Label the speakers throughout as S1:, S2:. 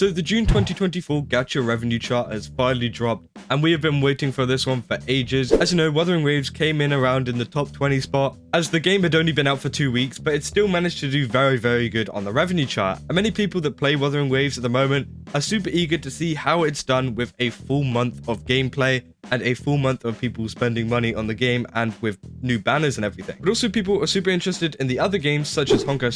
S1: So the June 2024 Gacha Revenue Chart has finally dropped, and we have been waiting for this one for ages. As you know, Wuthering Waves came in around in the top 20 spot, as the game had only been out for 2 weeks, but it still managed to do very good on the revenue chart. And many people that play Wuthering Waves at the moment are super eager to see how it's done with a full month of gameplay and a full month of people spending money on the game and with new banners and everything. But also people are super interested in the other games such as Honkai,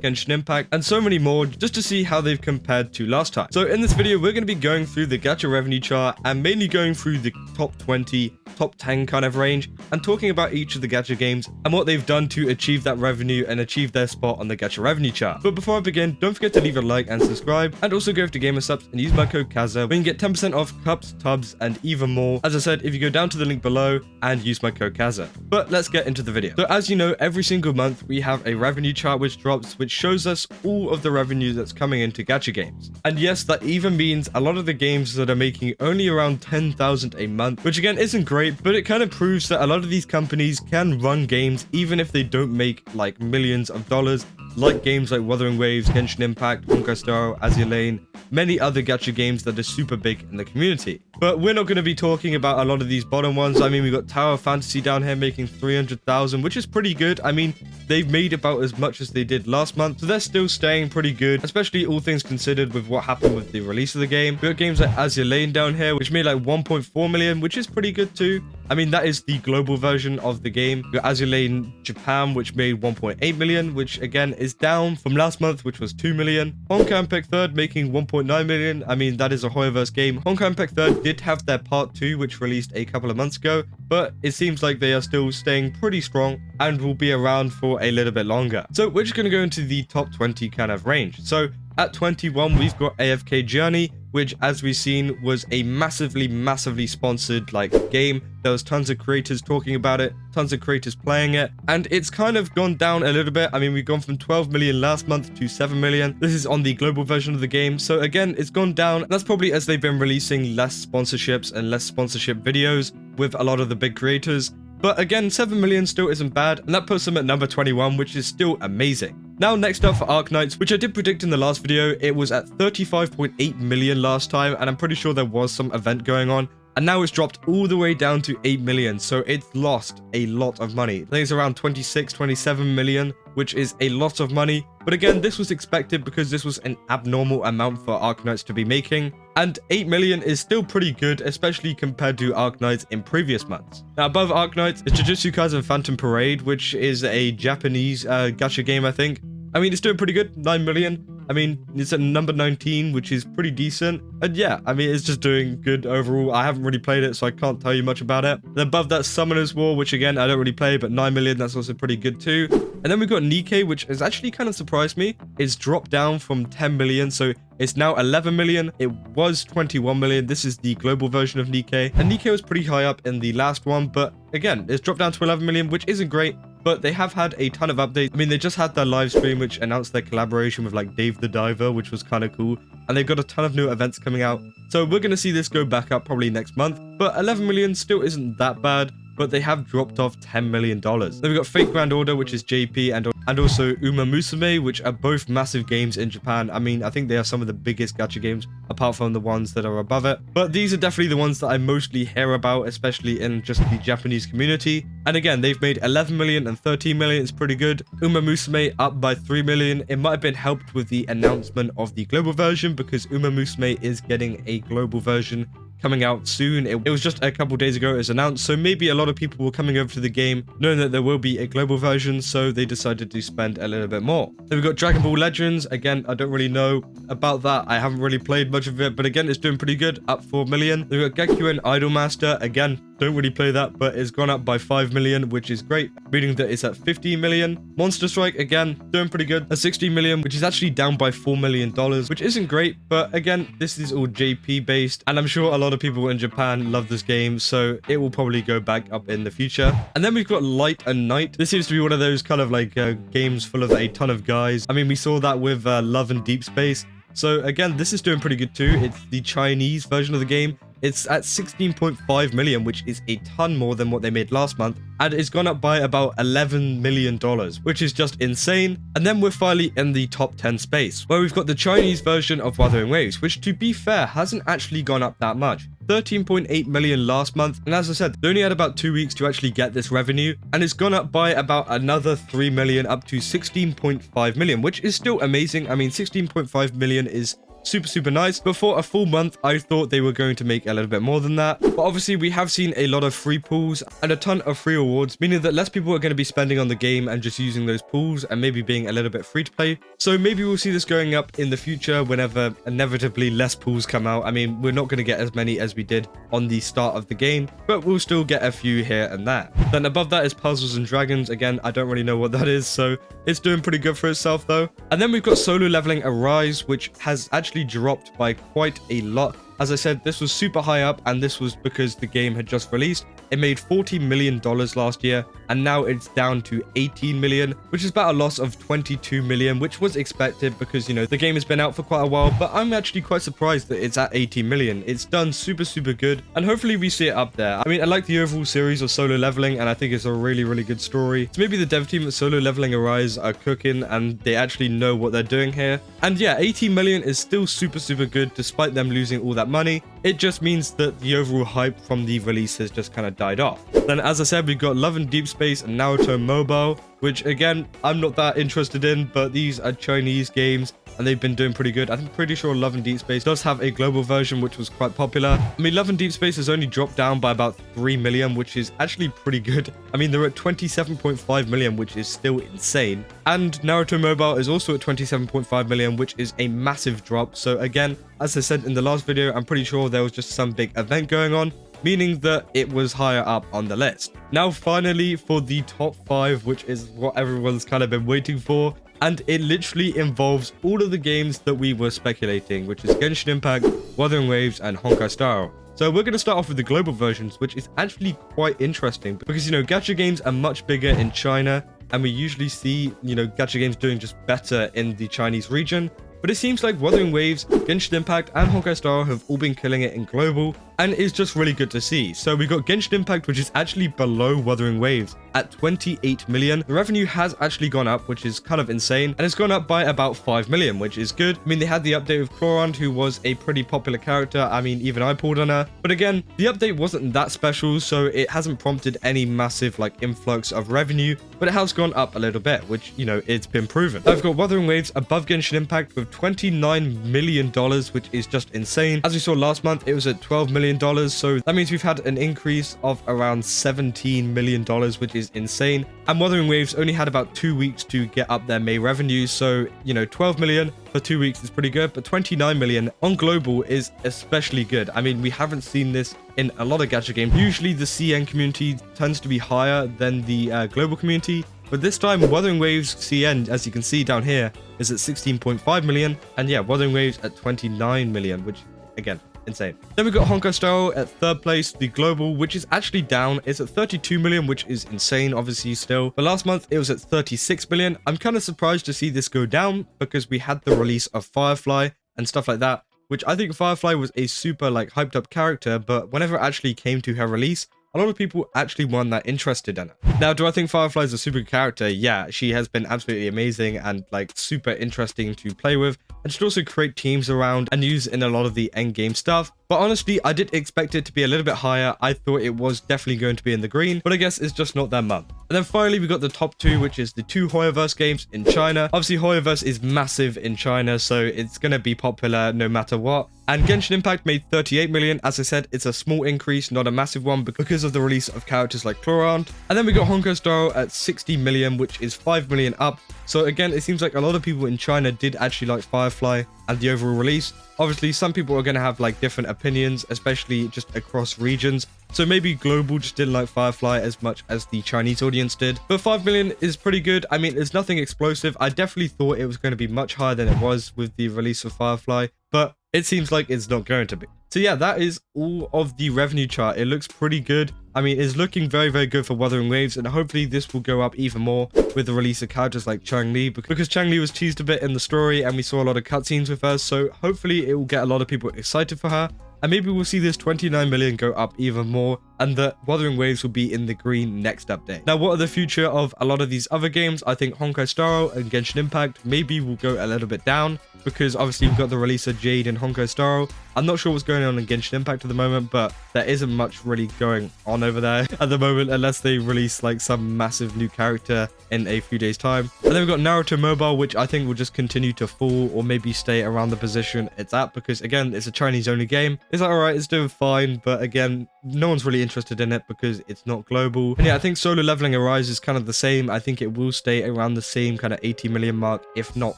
S1: Genshin Impact, and so many more, just to see how they've compared to last time. So in this video, we're going to be going through the Gacha Revenue Chart and mainly going through the top 20, top 10 kind of range, and talking about each of the Gacha games and what they've done to achieve that revenue and achieve their spot on the Gacha Revenue Chart. But before I begin, don't forget to leave a like and subscribe, and also go over to GamerSubs and use my code KAZA, where you can get 10% off cups, tubs, and even more. As I said, if you go down to the link below and use my code KAZA. But let's get into the video. So as you know, every single month we have a revenue chart which drops, which shows us all of the revenue that's coming into Gacha games. And yes, that even means a lot of the games that are making only around 10,000 a month, which again isn't great, but it kind of proves that a lot of these companies can run games even if they don't make like millions of dollars, like games like Wuthering Waves, Genshin Impact, Honkai, Azure Lane, many other Gacha games that are super big in the community. But we're not going to be talking about a lot of these bottom ones. I mean, we got Tower Fantasy down here making 300,000, which is pretty good. I mean, they've made about as much as they did last month, so they're still staying pretty good, especially all things considered with what happened with the release of the game. We got games like Azure Lane down here, which made like 1.4 million, which is pretty good too. I mean, that is the global version of the game. We got Azure Lane Japan, which made 1.8 million, which again is down from last month, which was 2 million. Honkai Impact 3rd making 1.9 million. I mean, that is a Hoyoverse game. Honkai Impact 3rd did have their part 2, which released a couple of months ago, but it seems like they are still staying pretty strong and will be around for a little bit longer. So we're just going to go into the top 20 kind of range. So at 21, we've got AFK Journey, which, as we've seen, was a massively sponsored like game. There was tons of creators talking about it, tons of creators playing it, and it's kind of gone down a little bit. I mean, we've gone from 12 million last month to 7 million. This is on the global version of the game, so again, it's gone down. That's probably as they've been releasing less sponsorships and less sponsorship videos with a lot of the big creators. But again, 7 million still isn't bad, and that puts them at number 21, which is still amazing. Now, next up for Arknights, which I did predict in the last video, it was at 35.8 million last time, and I'm pretty sure there was some event going on. And now it's dropped all the way down to 8 million, so it's lost a lot of money. I think it's around 26, 27 million, which is a lot of money. But again, this was expected because this was an abnormal amount for Arknights to be making. And 8 million is still pretty good, especially compared to Arknights in previous months. Now, above Arknights is Jujutsu Kaisen Phantom Parade, which is a Japanese gacha game, I think. I mean, it's doing pretty good, 9 million. I mean, it's at number 19, which is pretty decent. And yeah, I mean, it's just doing good overall. I haven't really played it, so I can't tell you much about it. And above that, Summoner's War, which again, I don't really play, but 9 million, that's also pretty good too. And then we've got Nikkei, which has actually kind of surprised me. It's dropped down from 10 million, so it's now 11 million. It was 21 million. This is the global version of Nikkei. And Nikkei was pretty high up in the last one, but again, it's dropped down to 11 million, which isn't great. But they have had a ton of updates. I mean, they just had their live stream, which announced their collaboration with like Dave the Diver, which was kind of cool. And they've got a ton of new events coming out. So we're going to see this go back up probably next month. But 11 million still isn't that bad. But they have dropped off $10 million. Then we've got Fate Grand Order, which is JP, and also Uma Musume, which are both massive games in Japan. I mean, I think they are some of the biggest gacha games, apart from the ones that are above it. But these are definitely the ones that I mostly hear about, especially in just the Japanese community. And again, they've made 11 million and 13 million. It's pretty good. Uma Musume up by 3 million. It might have been helped with the announcement of the global version, because Uma Musume is getting a global version coming out soon. It was just a couple days ago it was announced, so maybe a lot of people were coming over to the game knowing that there will be a global version, so they decided to spend a little bit more. Then we've got Dragon Ball Legends. Again, I don't really know about that. I haven't really played much of it, but again, it's doing pretty good, up 4 million. Then we've got Gekuen Idolmaster. Again, don't really play that, but it's gone up by 5 million, which is great, meaning that it's at 15 million. Monster Strike, again, doing pretty good at 16 million, which is actually down by $4 million, which isn't great. But again, this is all JP based, and I'm sure a lot of people in Japan love this game, so it will probably go back up in the future. And then we've got Light and Night. This seems to be one of those kind of like games full of a ton of guys. I mean, we saw that with Love and Deep Space. So again, this is doing pretty good too. It's the Chinese version of the game. it's at 16.5 million, which is a ton more than what they made last month, and it's gone up by about $11 million, which is just insane. And then we're finally in the top 10 space, where we've got the Chinese version of Wuthering Waves, which, to be fair, hasn't actually gone up that much. 13.8 million last month, and as I said, they only had about 2 weeks to actually get this revenue, and it's gone up by about another 3 million up to 16.5 million, which is still amazing. I mean, 16.5 million is super nice, but for a full month I thought they were going to make a little bit more than that. But obviously we have seen a lot of free pools and a ton of free awards, meaning that less people are going to be spending on the game and just using those pools and maybe being a little bit free to play. So maybe we'll see this going up in the future whenever inevitably less pools come out. I mean, we're not going to get as many as we did on the start of the game, but we'll still get a few here and there. Then above that is Puzzles and Dragons. Again, I don't really know what that is, so it's doing pretty good for itself though. And then we've got Solo Leveling Arise, which has actually dropped by quite a lot. As I said, this was super high up, and this was because the game had just released. It made $40 million last year, and now it's down to 18 million, which is about a loss of 22 million, which was expected because, you know, the game has been out for quite a while, but I'm actually quite surprised that it's at 18 million. It's done super good, and hopefully we see it up there. I mean, I like the overall series of Solo Leveling, and I think it's a really good story. So maybe the dev team at Solo Leveling Arise are cooking, and they actually know what they're doing here. And yeah, 18 million is still super good, despite them losing all that money. It just means that the overall hype from the release has just kind of died off. Then, as I said, we've got Love and Deep Space and Naruto Mobile, which again, I'm not that interested in, but these are Chinese games and they've been doing pretty good. I'm pretty sure Love and Deep Space does have a global version, which was quite popular. I mean, Love and Deep Space has only dropped down by about 3 million, which is actually pretty good. I mean, they're at 27.5 million, which is still insane. And Naruto Mobile is also at 27.5 million, which is a massive drop. So again, as I said in the last video, I'm pretty sure there was just some big event going on, meaning that it was higher up on the list. Now, finally, for the top 5, which is what everyone's kind of been waiting for, and it literally involves all of the games that we were speculating, which is Genshin Impact, Wuthering Waves, and Honkai Star. So we're going to start off with the global versions, which is actually quite interesting because, you know, Gacha Games are much bigger in China, and we usually see, you know, Gacha Games doing just better in the Chinese region. But it seems like Wuthering Waves, Genshin Impact, and Honkai Star have all been killing it in global, and it's just really good to see. So we got Genshin Impact, which is actually below Wuthering Waves at 28 million. The revenue has actually gone up, which is kind of insane, and it's gone up by about 5 million, which is good. I mean, they had the update with Chlorant, who was a pretty popular character. I mean, even I pulled on her. But again, the update wasn't that special, so it hasn't prompted any massive like influx of revenue, but it has gone up a little bit, which, you know, it's been proven. I've got Wuthering Waves above Genshin Impact with $29 million, which is just insane. As we saw last month, it was at $12 million, so that means we've had an increase of around $17 million, which is insane. And Wuthering Waves only had about 2 weeks to get up their May revenue, so, you know, 12 million for 2 weeks is pretty good, but 29 million on global is especially good. I mean, we haven't seen this in a lot of Gacha games. Usually the CN community tends to be higher than the global community, but this time Wuthering Waves CN, as you can see down here, is at 16.5 million, and yeah, Wuthering Waves at 29 million, which again, insane. Then we've got Honkai Star at 3rd place, the global, which is actually down. It's at 32 million, which is insane, obviously, still. But last month, it was at 36 million. I'm kind of surprised to see this go down because we had the release of Firefly and stuff like that, which I think Firefly was a super, like, hyped up character, but whenever it actually came to her release, a lot of people actually weren't that interested in it. Now, do I think Firefly is a super character? Yeah, she has been absolutely amazing and like super interesting to play with, and should also create teams around and use in a lot of the end game stuff. But honestly, I did expect it to be a little bit higher. I thought it was definitely going to be in the green, but I guess it's just not their month. And then finally, we got the top 2, which is the 2 Hoyoverse games in China. Obviously, Hoyoverse is massive in China, so it's going to be popular no matter what. And Genshin Impact made 38 million. As I said, it's a small increase, not a massive one, because of the release of characters like Chlorant. And then we got Honkai Star at 60 million, which is 5 million up. So again, it seems like a lot of people in China did actually like Firefly and the overall release. Obviously, some people are going to have like different opinions, especially just across regions. So maybe global just didn't like Firefly as much as the Chinese audience did. But 5 million is pretty good. I mean, it's nothing explosive. I definitely thought it was going to be much higher than it was with the release of Firefly, but it seems like it's not going to be. So yeah, that is all of the revenue chart. It looks pretty good. I mean, it's looking very good for Wuthering Waves, and hopefully this will go up even more with the release of characters like Chang-Li, because Chang-Li was teased a bit in the story and we saw a lot of cutscenes with her, so hopefully it will get a lot of people excited for her. and maybe we'll see this 29 million go up even more, and that Wuthering Waves will be in the green next update. Now, what are the future of a lot of these other games? I think Honkai Star Rail and Genshin Impact maybe will go a little bit down, because obviously we've got the release of Jade and Honkai Star Rail. I'm not sure what's going on in Genshin Impact at the moment, but there isn't much really going on over there at the moment, unless they release like some massive new character in a few days time. And then we've got Naruto Mobile, which I think will just continue to fall, or maybe stay around the position it's at, because again, it's a Chinese only game. It's like, all right, it's doing fine, but again, no one's really interested in it because it's not global. And yeah, I think Solo Leveling Arise is kind of the same. I think it will stay around the same kind of 80 million mark, if not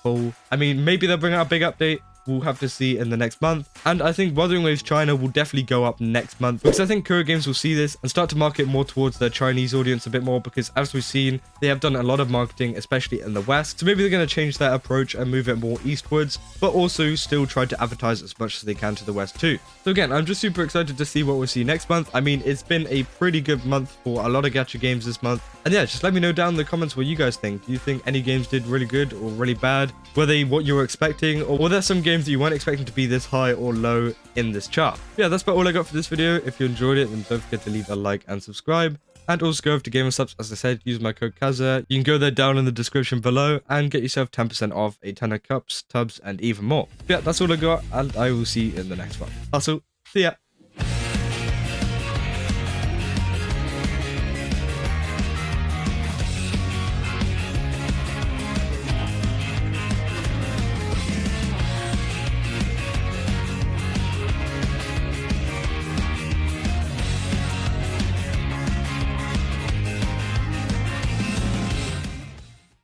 S1: full. I mean, maybe they'll bring out a big update. We'll have to see in the next month. And I think Wuthering Waves China will definitely go up next month, because I think Kuro Games will see this and start to market more towards their Chinese audience a bit more, because as we've seen, they have done a lot of marketing, especially in the West. So maybe they're going to change that approach and move it more eastwards, but also still try to advertise as much as they can to the West too. So again, I'm just super excited to see what we'll see next month. I mean, it's been a pretty good month for a lot of Gacha games this month. And yeah, just let me know down in the comments what you guys think. Do you think any games did really good or really bad? Were they what you were expecting? Or were there some games that you weren't expecting to be this high or low in this chart? Yeah, that's about all I got for this video. If you enjoyed it, then don't forget to leave a like and subscribe. And also go over to Gamer Subs, as I said, use my code Kaza. You can go there down in the description below and get yourself 10% off a ton of cups, tubs, and even more. But yeah, that's all I got, and I will see you in the next one. Also, see ya!